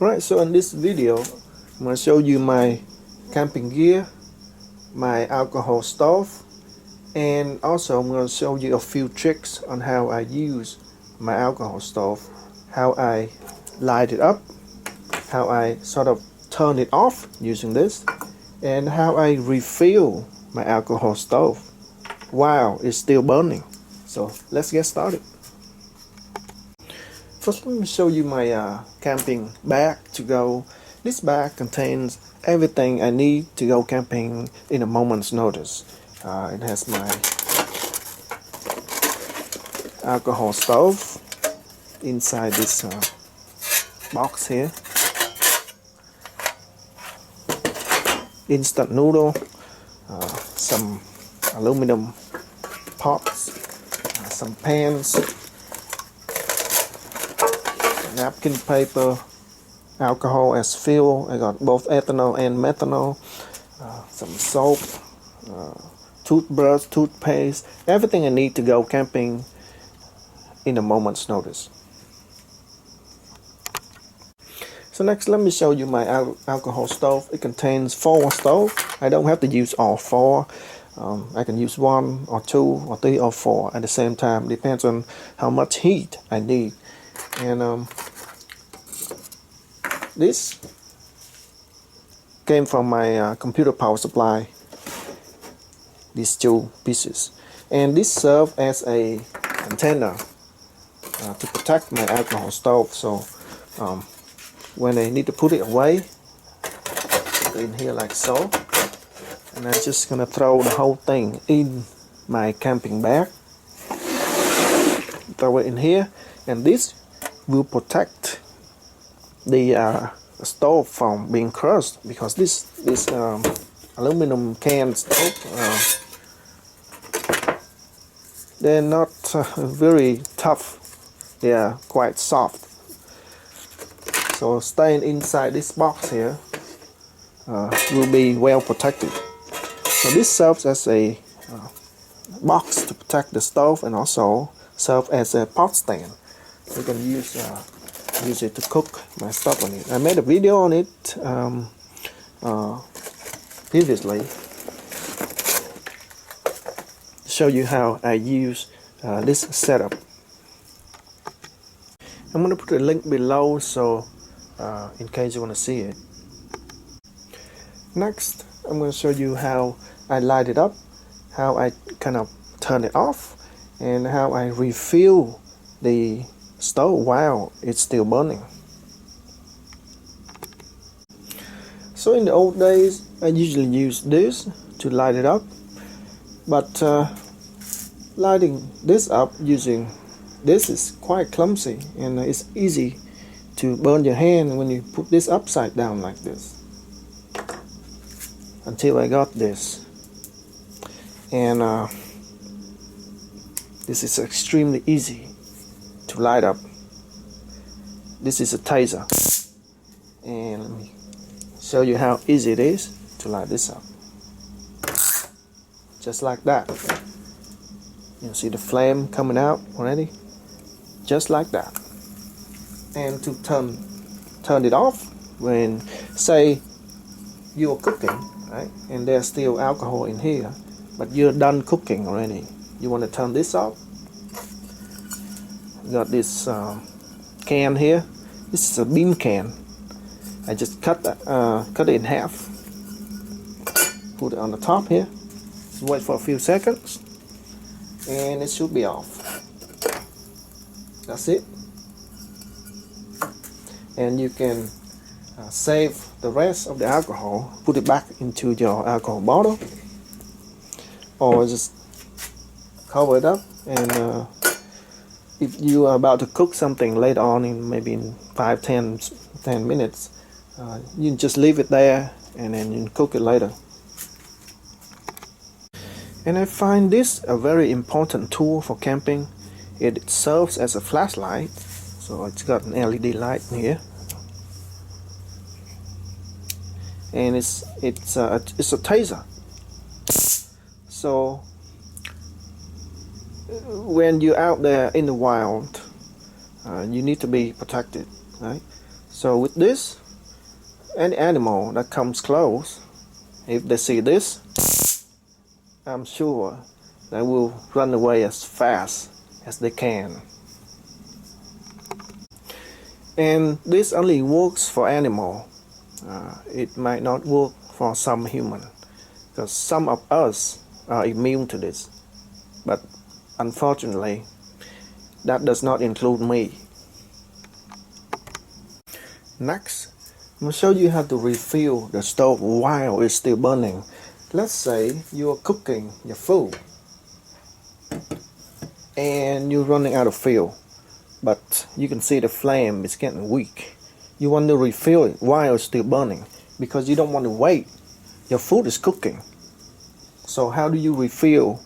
Right, so in this video I'm going to show you my camping gear, my alcohol stove, and also I'm going to show you a few tricks on how I use my alcohol stove, how I light it up, how I sort of turn it off using this, and how I refill my alcohol stove while it's still burning. So let's get started. First, let me show you my camping bag to go. This bag contains everything I need to go camping in a moment's notice. It has my alcohol stove inside this box here, instant noodle, some aluminum pots, some pans, napkin paper, alcohol as fuel. I got both ethanol and methanol, some soap, toothbrush, toothpaste, everything I need to go camping in a moment's notice. So next, let me show you my alcohol stove. It contains 4 stoves. I don't have to use all 4. I can use 1 or 2 or 3 or 4 at the same time. Depends on how much heat I need. And this came from my computer power supply, these 2 pieces, and this serves as a container to protect my alcohol stove. So when I need to put it away, put it in here like so, and I'm just gonna throw the whole thing in my camping bag, throw it in here, and this will protect the stove from being crushed, because this aluminum can stove, they're not very tough, they are quite soft. So staying inside this box here will be well protected. So this serves as a box to protect the stove, and also serve as a pot stand. You can use it to cook my stuff on it. I made a video on it previously to show you how I use this setup. I'm going to put a link below, so in case you want to see it. Next, I'm going to show you how I light it up, how I kind of turn it off, and how I refill the stove while it's still burning. So in the old days, I usually use this to light it up, but lighting this up using this is quite clumsy, and it's easy to burn your hand when you put this upside down like this. Until I got this, and this is extremely easy to light up. This is a taser, and let me show you how easy it is to light this up. Just like that. You see the flame coming out already, just like that. And to turn it off, when say you're cooking, right, and there's still alcohol in here, but you're done cooking already, you want to turn this off. Got this can here. This is a bean can. I just cut it in half, put it on the top here, wait for a few seconds, and it should be off. That's it. And you can save the rest of the alcohol, put it back into your alcohol bottle, or just cover it up. And if you are about to cook something later on, in maybe in 5-10 minutes, you can just leave it there, and then you can cook it later. And I find this a very important tool for camping. It serves as a flashlight, so it's got an LED light in here, and it's a taser. So when you're out there in the wild, you need to be protected, right? So with this, any animal that comes close, if they see this, I'm sure they will run away as fast as they can. And this only works for animal. It might not work for some human, because some of us are immune to this. But unfortunately, that does not include me. Next, I'm going to show you how to refill the stove while it's still burning. Let's say you're cooking your food and you're running out of fuel, but you can see the flame is getting weak. You want to refill it while it's still burning because you don't want to wait. Your food is cooking. So how do you refill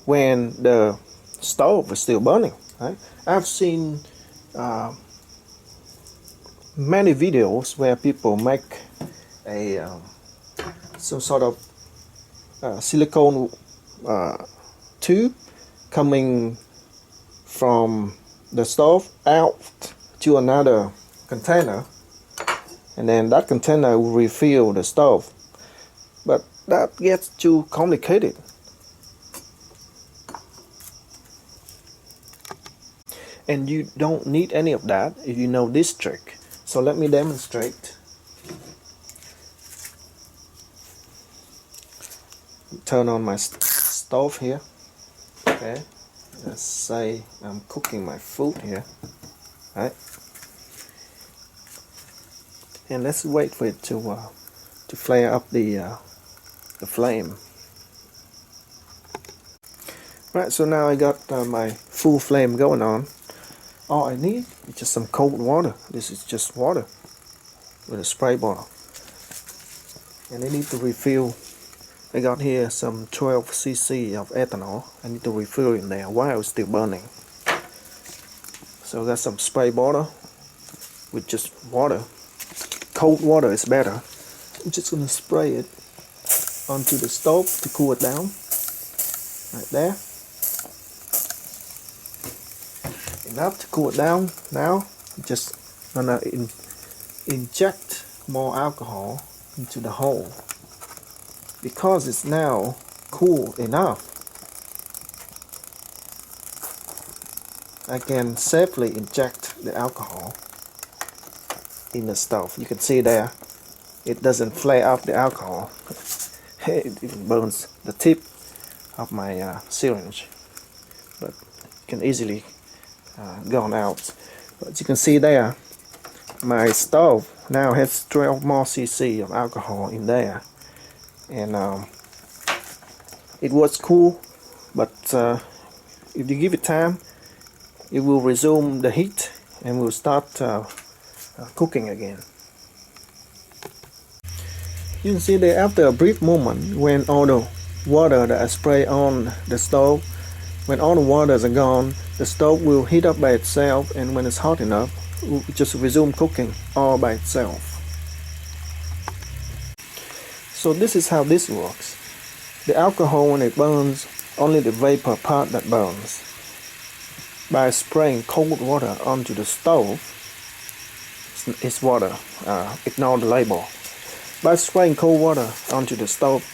when the stove is still burning? Right? I've seen many videos where people make a some sort of silicone tube coming from the stove out to another container, and then that container will refill the stove. But that gets too complicated. And you don't need any of that if you know this trick. So let me demonstrate. Turn on my stove here. Okay, let's say I'm cooking my food here, right? And let's wait for it to flare up the flame. Right, so now I got my full flame going on. All I need is just some cold water. This is just water with a spray bottle. And I need to refill. I got here some 12 cc of ethanol. I need to refill in there while it's still burning. So I got some spray bottle with just water. Cold water is better. I'm just going to spray it onto the stove to cool it down. Right there. Enough to cool it down. Now I'm just gonna inject more alcohol into the hole. Because it's now cool enough, I can safely inject the alcohol in the stove. You can see there, it doesn't flare up the alcohol. It even burns the tip of my syringe, but it can easily gone out. But you can see there, my stove now has 12 more cc of alcohol in there, and it was cool, but if you give it time, it will resume the heat and will start cooking again. You can see that after a brief moment, when all the water that I spray on the stove, when all the waters are gone, the stove will heat up by itself, and when it's hot enough, it will just resume cooking all by itself. So this is how this works. The alcohol, when it burns, only the vapor part that burns. By spraying cold water onto the stove, it's water, ignore the label. By spraying cold water onto the stove,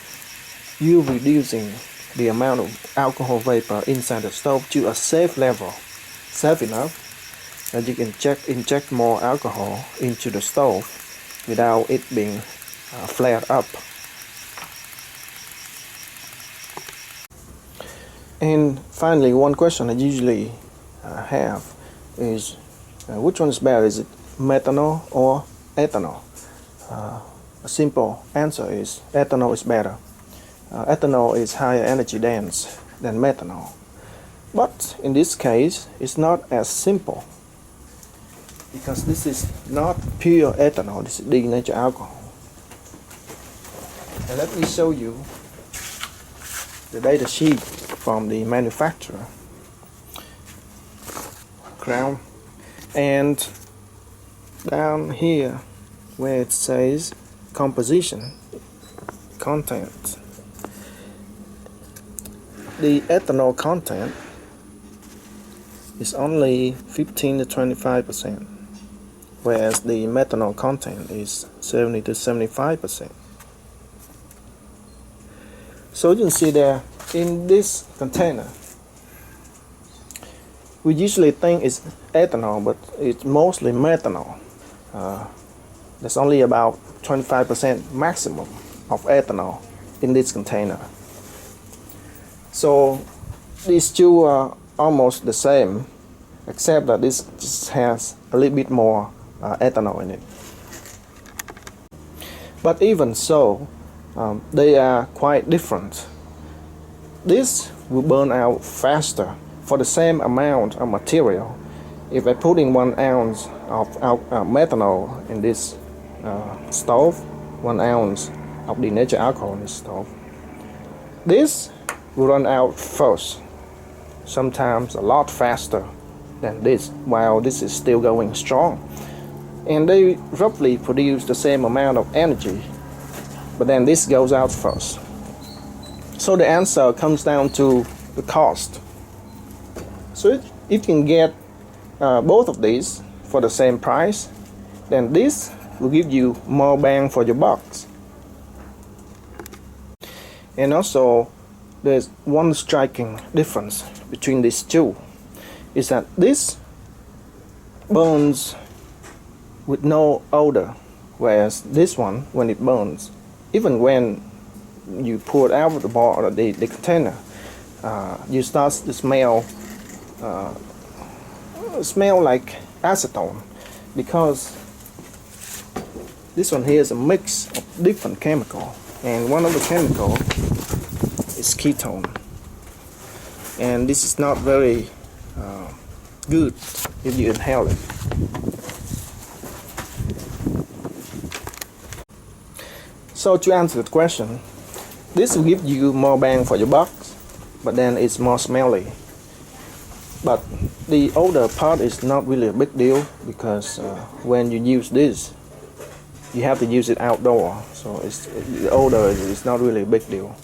you're reducing the amount of alcohol vapor inside the stove to a safe level, safe enough that you can inject more alcohol into the stove without it being flared up. And finally, one question I usually have is which one is better? Is it methanol or ethanol? A simple answer is ethanol is better. Ethanol is higher energy dense than methanol. But in this case, it's not as simple, because this is not pure ethanol, this is denatured alcohol. And let me show you the data sheet from the manufacturer. Crown. And down here where it says composition, content, the ethanol content is only 15 to 25%. whereas the methanol content is 70 to 75%. So you can see there in this container, we usually think it's ethanol, but it's mostly methanol. There's only about 25% maximum of ethanol in this container. So these two are almost the same, except that this just has a little bit more ethanol in it. But even so, they are quite different. This will burn out faster for the same amount of material. If I put in 1 ounce of methanol in this stove, 1 ounce of the natural alcohol in this stove, this will run out first, sometimes a lot faster than this, while this is still going strong. And they roughly produce the same amount of energy, but then this goes out first. So the answer comes down to the cost. So if you can get both of these for the same price, then this will give you more bang for your bucks. And also, there's one striking difference between these two, is that this burns with no odor, whereas this one, when it burns, even when you pour it out of the container, you start to smell like acetone, because this one here is a mix of different chemicals, and one of the chemicals is ketone, and this is not very good if you inhale it. So to answer the question, this will give you more bang for your buck, but then it's more smelly. But the odor part is not really a big deal, because when you use this, you have to use it outdoor, so the odor is not really a big deal.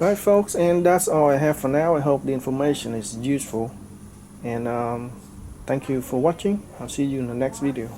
Alright folks, and that's all I have for now. I hope the information is useful, and thank you for watching. I'll see you in the next video.